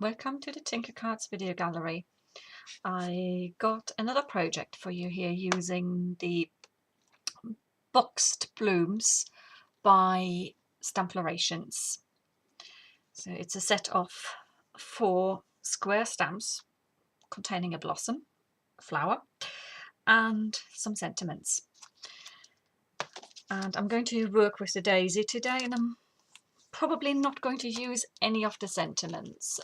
Welcome to the Tinkercards video gallery. I got another project for you here using the boxed blooms by STAMPlorations. So it's a set of 4 square stamps containing a blossom, a flower, and some sentiments. And I'm going to work with the daisy today, and I'm probably not going to use any of the sentiments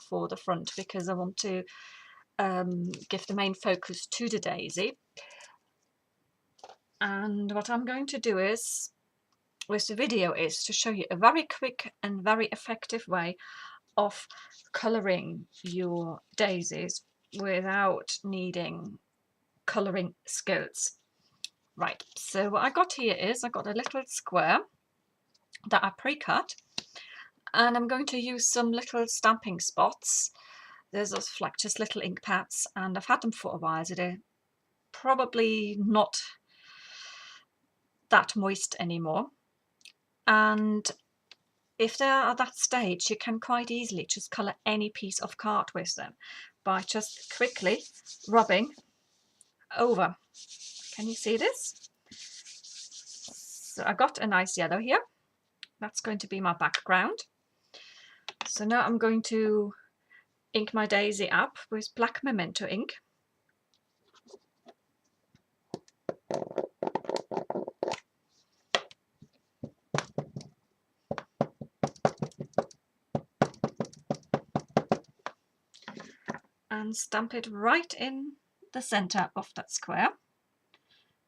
for the front because I want to give the main focus to the daisy. And what I'm going to do is, with the video, is to show you a very quick and very effective way of colouring your daisies without needing colouring skills. Right, so what I got here is I got a little square that I pre-cut, and I'm going to use some little stamping spots. There's like just little ink pads, and I've had them for a while, so they're probably not that moist anymore. And if they're at that stage, you can quite easily just colour any piece of card with them by just quickly rubbing over. Can you see this? So I got a nice yellow here. That's going to be my background. So now I'm going to ink my daisy up with black memento ink. And stamp it right in the center of that square.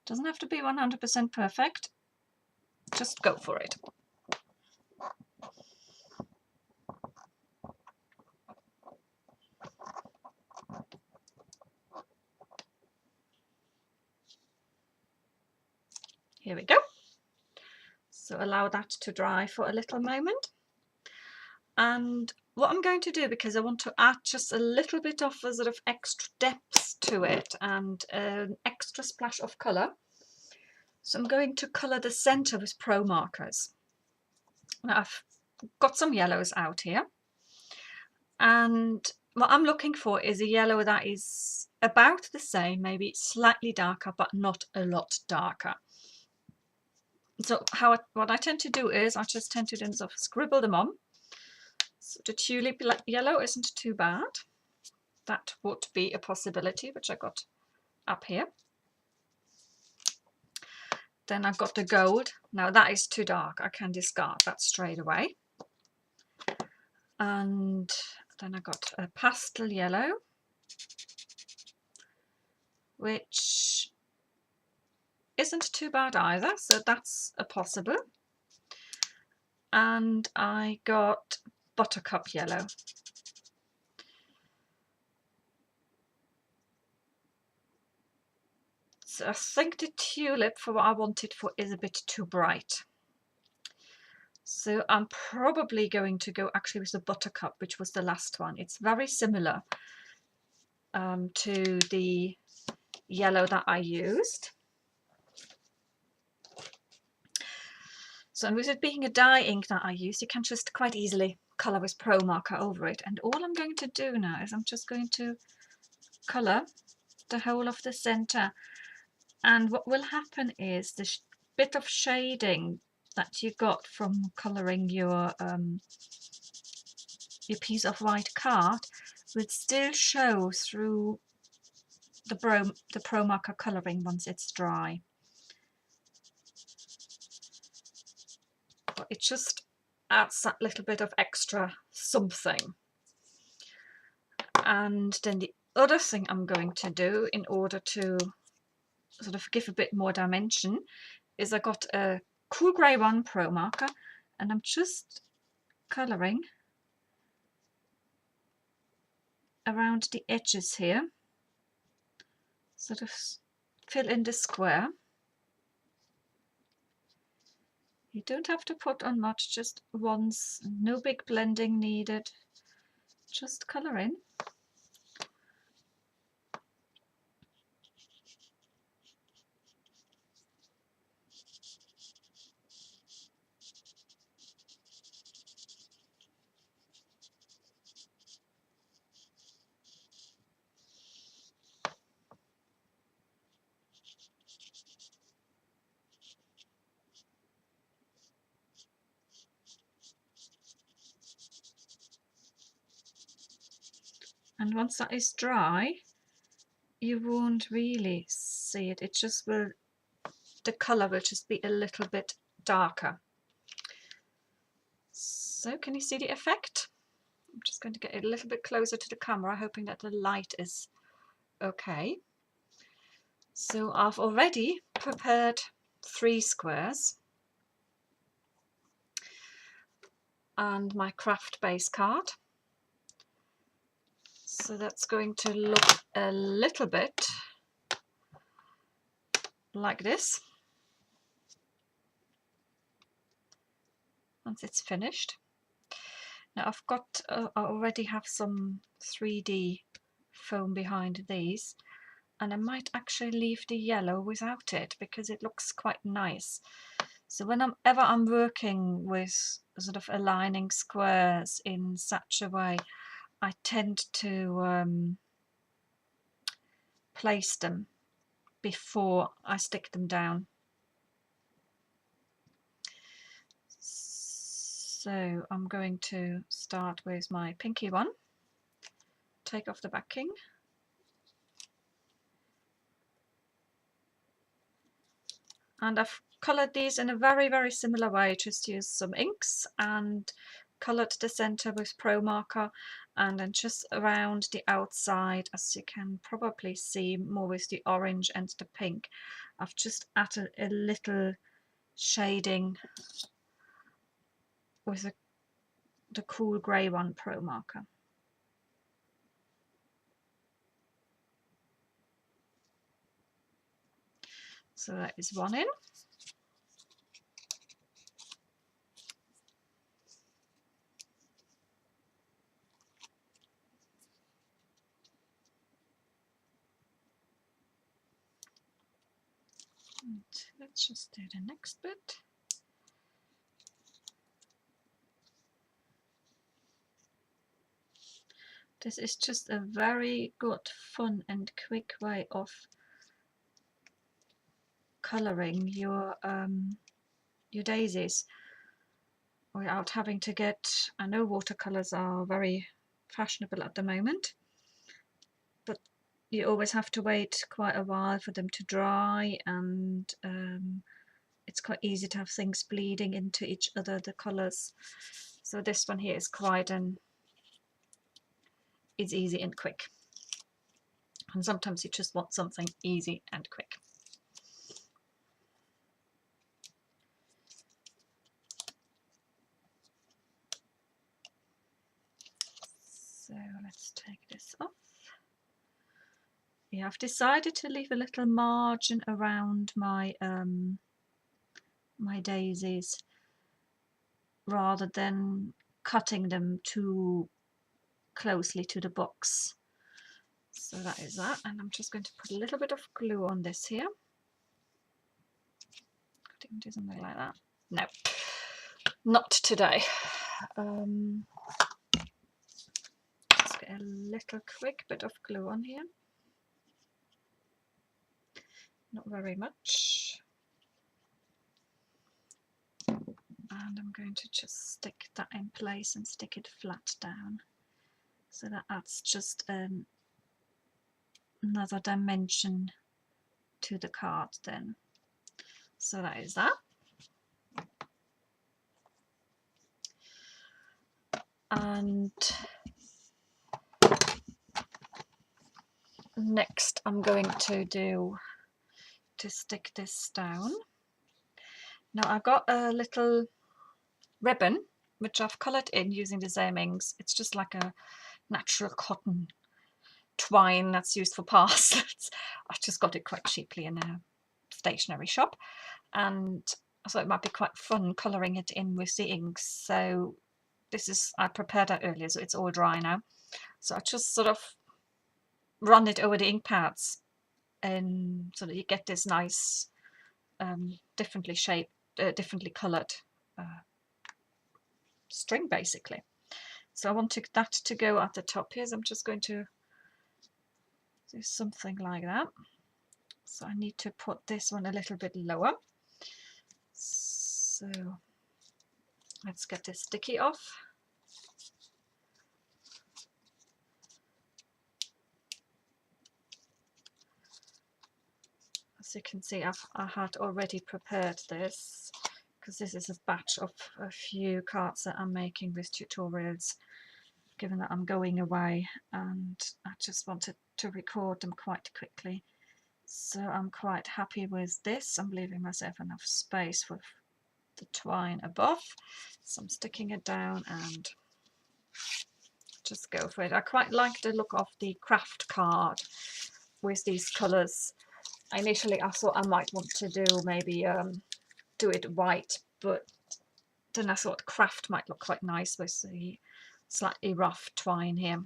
Doesn't have to be 100% perfect, just go for it. Here we go. So allow that to dry for a little moment. And what I'm going to do, because I want to add just a little bit of a sort of extra depth to it and an extra splash of colour, so I'm going to colour the centre with Pro markers. Now I've got some yellows out here, and what I'm looking for is a yellow that is about the same, maybe slightly darker, but not a lot darker. So what I tend to do is I just tend to then sort of scribble them on. So the tulip yellow isn't too bad. That would be a possibility, which I got up here. Then I've got the gold. Now that is too dark. I can discard that straight away. And then I got a pastel yellow, which isn't too bad either. So that's a possible. And I got buttercup yellow. So I think the tulip, for what I want it for, is a bit too bright. So I'm probably going to go actually with the buttercup, which was the last one. It's very similar to the yellow that I used. So with it being a dye ink that I use, you can just quite easily colour with Pro marker over it. And all I'm going to do now is I'm just going to colour the whole of the centre. And what will happen is the bit of shading that you got from colouring your piece of white card will still show through the Pro marker colouring once it's dry. But it just adds that little bit of extra something. And then the other thing I'm going to do in order to sort of give a bit more dimension is I got a cool grey 1 Pro marker, and I'm just colouring around the edges here, sort of fill in the square. You don't have to put on much, just once, no big blending needed, just colour in. And once that is dry, you won't really see it. It just will, the colour will just be a little bit darker. So can you see the effect? I'm just going to get it a little bit closer to the camera, hoping that the light is okay. So I've already prepared 3 squares and my craft base card. So that's going to look a little bit like this once it's finished. Now I've got, I already have some 3D foam behind these, and I might actually leave the yellow without it because it looks quite nice. So whenever I'm working with sort of aligning squares in such a way, I tend to place them before I stick them down. So I'm going to start with my pinky one, take off the backing, and I've coloured these in a very similar way. Just used some inks and coloured the centre with Promarker, and then just around the outside, as you can probably see more with the orange and the pink, I've just added a little shading with the cool grey one Promarker. So that is one in. And let's just do the next bit. This is just a very good, fun and quick way of colouring your daisies without having to get, I know watercolours are very fashionable at the moment, but you always have to wait quite a while for them to dry, and it's quite easy to have things bleeding into each other, the colours. So this one here is quite it's easy and quick, and sometimes you just want something easy and quick. So let's take this off. Yeah, I've decided to leave a little margin around my my daisies rather than cutting them too closely to the box. So that is that, and I'm just going to put a little bit of glue on this here. I can do something like that. No, not today. Let's get a little quick bit of glue on here. Not very much. And I'm going to just stick that in place and stick it flat down. So that adds just another dimension to the card then. So that is that. And next I'm going to stick this down. Now I've got a little ribbon which I've coloured in using the same inks. It's just like a natural cotton twine that's used for parcels. I just got it quite cheaply in a stationery shop, and I thought it might be quite fun colouring it in with the inks. So this is, I prepared that earlier, so it's all dry now. So I just sort of run it over the ink pads, and so that you get this nice differently shaped, differently coloured string basically. So I wanted that to go at the top here, so I'm just going to do something like that. So I need to put this one a little bit lower. So let's get this sticky off. So you can see I had already prepared this, because this is a batch of a few cards that I'm making with tutorials, given that I'm going away and I just wanted to record them quite quickly. So I'm quite happy with this. I'm leaving myself enough space with the twine above, so I'm sticking it down and just go for it. I quite like the look of the craft card with these colours. Initially I thought I might want to do maybe do it white, but then I thought craft might look quite nice with the slightly rough twine here.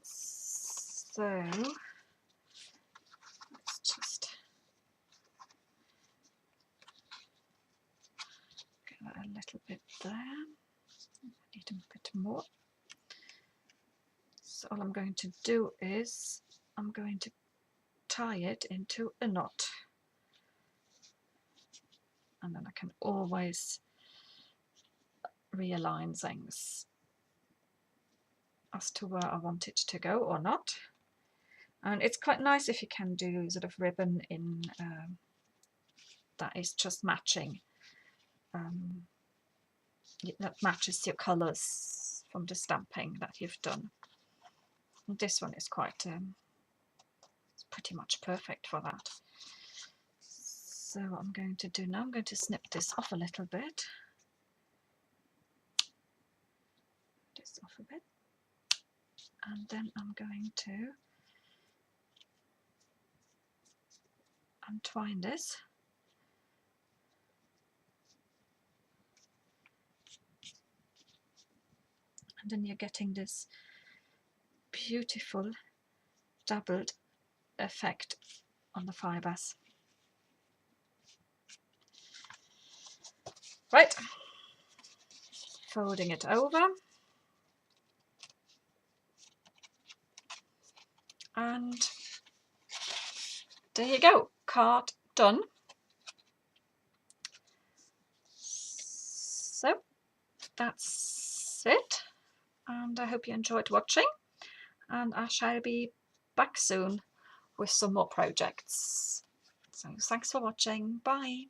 So let's just get that a little bit there. I need a bit more. So all I'm going to do is I'm going to tie it into a knot, and then I can always realign things as to where I want it to go or not. And it's quite nice if you can do sort of ribbon in that is just matching, that matches your colours from the stamping that you've done. And this one is quite it's pretty much perfect for that. So what I'm going to do now, I'm going to snip this off a little bit. This off a bit. And then I'm going to untwine this. And then you're getting this beautiful doubled effect on the fibres. Right, folding it over, and there you go, card done. So that's it, and I hope you enjoyed watching, and I shall be back soon with some more projects. So thanks for watching, bye.